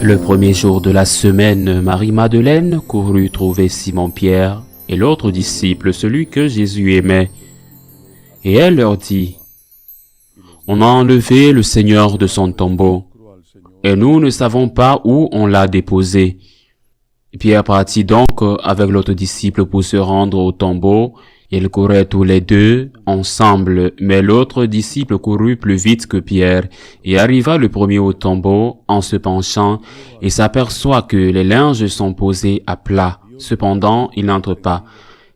Le premier jour de la semaine, Marie-Madeleine courut trouver Simon-Pierre et l'autre disciple, celui que Jésus aimait. Et elle leur dit, « On a enlevé le Seigneur de son tombeau, et nous ne savons pas où on l'a déposé. » Pierre partit donc avec l'autre disciple pour se rendre au tombeau. Ils couraient tous les deux ensemble, mais l'autre disciple courut plus vite que Pierre et arriva le premier au tombeau en se penchant et s'aperçoit que les linges sont posés à plat. Cependant, il n'entre pas.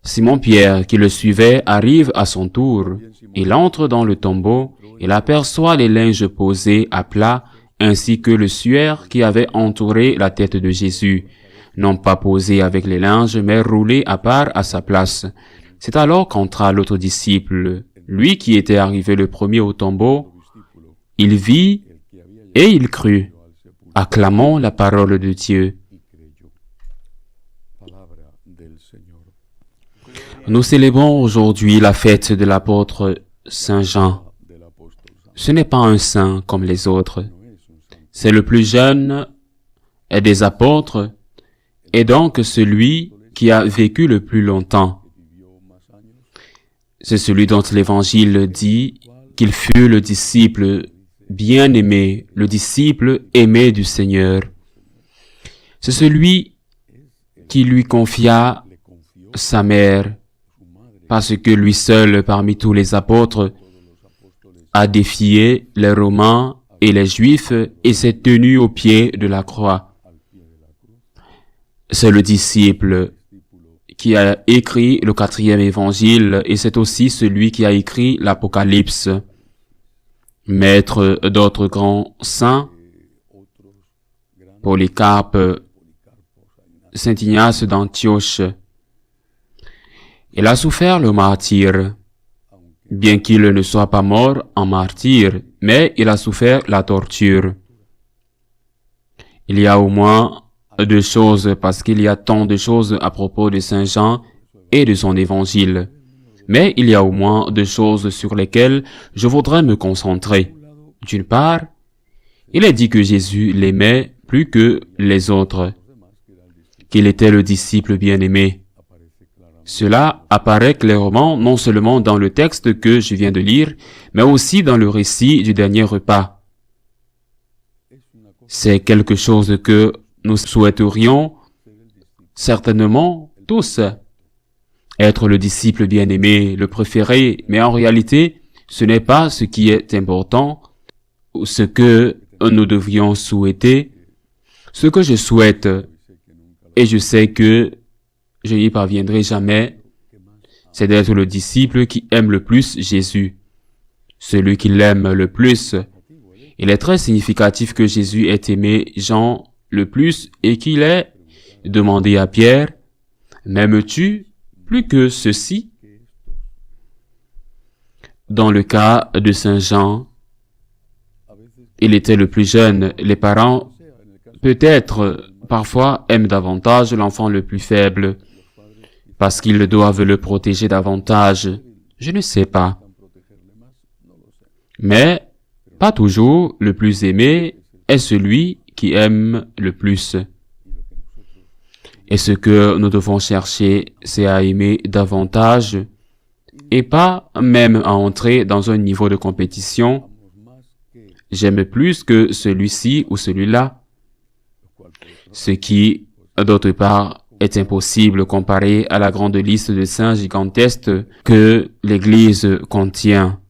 Simon-Pierre, qui le suivait, arrive à son tour. Il entre dans le tombeau, il aperçoit les linges posés à plat ainsi que le suaire qui avait entouré la tête de Jésus, non pas posé avec les linges, mais roulé à part à sa place. C'est alors qu'entra l'autre disciple, lui qui était arrivé le premier au tombeau. Il vit et il crut. Acclamons la parole de Dieu. Nous célébrons aujourd'hui la fête de l'apôtre Saint Jean. Ce n'est pas un saint comme les autres. C'est le plus jeune des apôtres et donc celui qui a vécu le plus longtemps. C'est celui dont l'Évangile dit qu'il fut le disciple bien-aimé, le disciple aimé du Seigneur. C'est celui qui lui confia sa mère, parce que lui seul, parmi tous les apôtres, a défié les Romains et les Juifs et s'est tenu au pied de la croix. C'est le disciple qui a écrit le 4e évangile et c'est aussi celui qui a écrit l'Apocalypse. Maître d'autres grands saints, Polycarpe, Saint Ignace d'Antioche. Il a souffert le martyre, bien qu'il ne soit pas mort en martyr, mais il a souffert la torture. Il y a au moins deux choses, parce qu'il y a tant de choses à propos de Saint Jean et de son évangile. Mais il y a au moins deux choses sur lesquelles je voudrais me concentrer. D'une part, il est dit que Jésus l'aimait plus que les autres, qu'il était le disciple bien-aimé. Cela apparaît clairement non seulement dans le texte que je viens de lire, mais aussi dans le récit du dernier repas. C'est quelque chose que nous souhaiterions certainement tous, être le disciple bien-aimé, le préféré, mais en réalité, ce n'est pas ce qui est important, ou ce que nous devrions souhaiter. Ce que je souhaite, et je sais que je n'y parviendrai jamais, c'est d'être le disciple qui aime le plus Jésus, celui qui l'aime le plus. Il est très significatif que Jésus ait aimé Jean le plus et qu'il ait demandé à Pierre, « M'aimes-tu plus que ceci ?» Dans le cas de Saint Jean, il était le plus jeune. Les parents, peut-être, parfois, aiment davantage l'enfant le plus faible, parce qu'ils doivent le protéger davantage. Je ne sais pas. Mais, pas toujours, le plus aimé est celui qui aime le plus. Et ce que nous devons chercher, c'est à aimer davantage et pas même à entrer dans un niveau de compétition. J'aime plus que celui-ci ou celui-là. Ce qui, d'autre part, est impossible comparé à la grande liste de saints gigantesques que l'Église contient.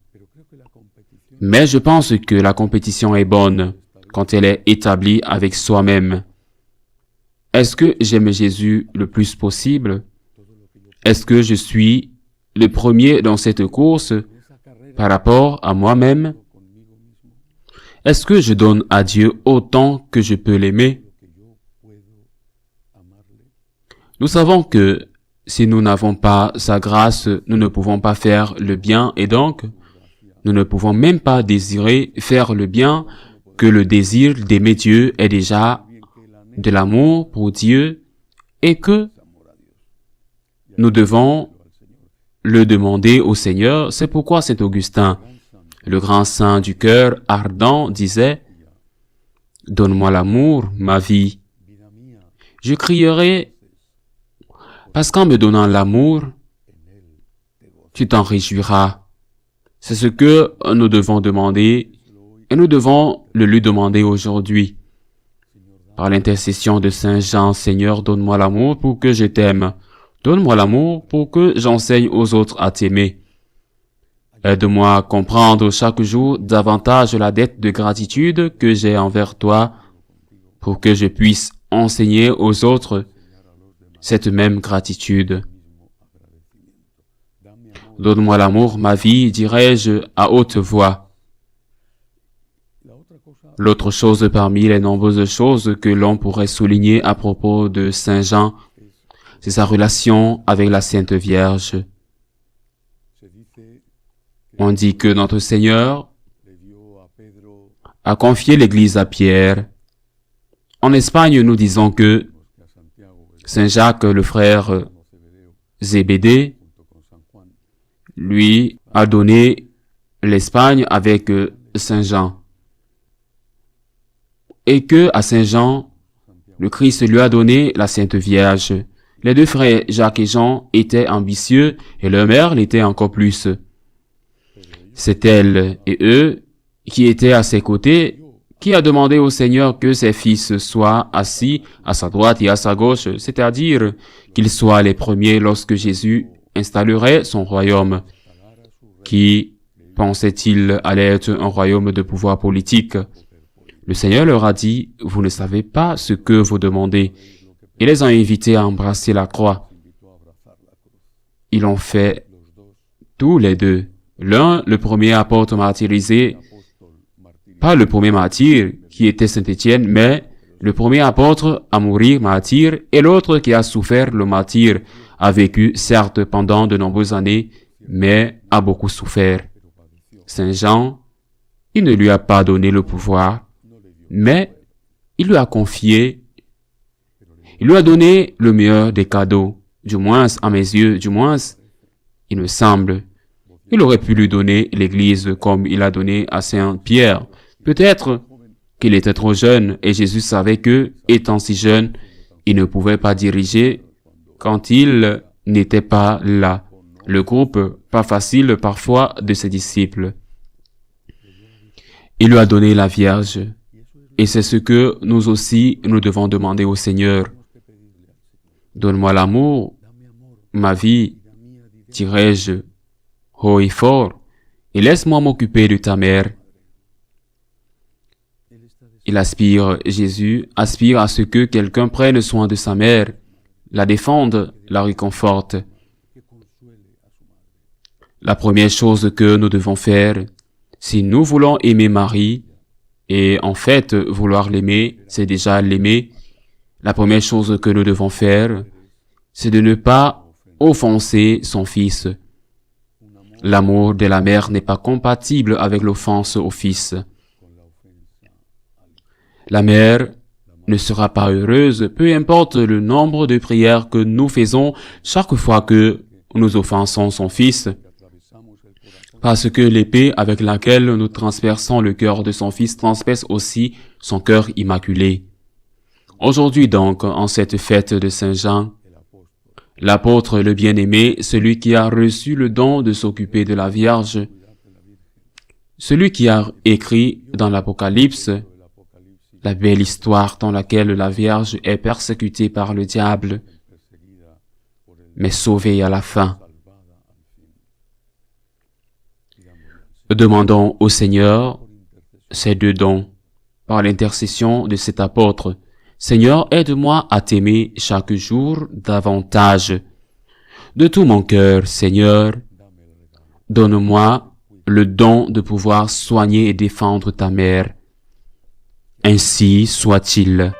Mais je pense que la compétition est bonne quand elle est établie avec soi-même. Est-ce que j'aime Jésus le plus possible? Est-ce que je suis le premier dans cette course par rapport à moi-même? Est-ce que je donne à Dieu autant que je peux l'aimer? Nous savons que si nous n'avons pas sa grâce, nous ne pouvons pas faire le bien et donc nous ne pouvons même pas désirer faire le bien, que le désir d'aimer Dieu est déjà de l'amour pour Dieu et que nous devons le demander au Seigneur. C'est pourquoi Saint Augustin, le grand saint du cœur ardent, disait Donne-moi l'amour, ma vie. Je crierai parce qu'en me donnant l'amour, tu t'en réjouiras. C'est ce que nous devons demander et nous devons le lui demander aujourd'hui. Par l'intercession de Saint Jean, Seigneur, donne-moi l'amour pour que je t'aime. Donne-moi l'amour pour que j'enseigne aux autres à t'aimer. Aide-moi à comprendre chaque jour davantage la dette de gratitude que j'ai envers toi pour que je puisse enseigner aux autres cette même gratitude. Donne-moi l'amour, ma vie, dirai-je à haute voix. L'autre chose parmi les nombreuses choses que l'on pourrait souligner à propos de Saint Jean, c'est sa relation avec la Sainte Vierge. On dit que notre Seigneur a confié l'Église à Pierre. En Espagne, nous disons que Saint Jacques, le frère Zébédée, lui a donné l'Espagne avec Saint Jean. Et que à Saint Jean, le Christ lui a donné la Sainte Vierge. Les deux frères Jacques et Jean étaient ambitieux et leur mère l'était encore plus. C'est elle et eux qui étaient à ses côtés, qui a demandé au Seigneur que ses fils soient assis à sa droite et à sa gauche, c'est-à-dire qu'ils soient les premiers lorsque Jésus installerait son royaume, qui, pensait-il, allait être un royaume de pouvoir politique. Le Seigneur leur a dit, « Vous ne savez pas ce que vous demandez. » Il les a invités à embrasser la croix. Ils l'ont fait tous les deux. L'un, le premier apôtre martyrisé, pas le premier martyr qui était Saint Étienne, mais le premier apôtre à mourir martyr, et l'autre qui a souffert le martyr, a vécu certes pendant de nombreuses années, mais a beaucoup souffert. Saint Jean, il ne lui a pas donné le pouvoir, mais il lui a confié, il lui a donné le meilleur des cadeaux, du moins à mes yeux, du moins, il me semble. Il aurait pu lui donner l'Église comme il a donné à Saint Pierre. Peut-être qu'il était trop jeune et Jésus savait que, étant si jeune, il ne pouvait pas diriger quand il n'était pas là. Le groupe, pas facile parfois, de ses disciples. Il lui a donné la Vierge. Et c'est ce que nous aussi, nous devons demander au Seigneur. Donne-moi l'amour, ma vie, dirai-je, haut et fort, et laisse-moi m'occuper de ta mère. Il aspire, Jésus aspire à ce que quelqu'un prenne soin de sa mère, la défende, la réconforte. La première chose que nous devons faire, si nous voulons aimer Marie, et en fait, vouloir l'aimer, c'est déjà l'aimer. La première chose que nous devons faire, c'est de ne pas offenser son fils. L'amour de la mère n'est pas compatible avec l'offense au fils. La mère ne sera pas heureuse, peu importe le nombre de prières que nous faisons chaque fois que nous offensons son fils. Parce que l'épée avec laquelle nous transperçons le cœur de son Fils transperce aussi son cœur immaculé. Aujourd'hui donc, en cette fête de Saint Jean, l'apôtre le bien-aimé, celui qui a reçu le don de s'occuper de la Vierge, celui qui a écrit dans l'Apocalypse la belle histoire dans laquelle la Vierge est persécutée par le diable, mais sauvée à la fin. Demandons au Seigneur ces deux dons par l'intercession de cet apôtre. Seigneur, aide-moi à t'aimer chaque jour davantage. De tout mon cœur, Seigneur, donne-moi le don de pouvoir soigner et défendre ta mère. Ainsi soit-il.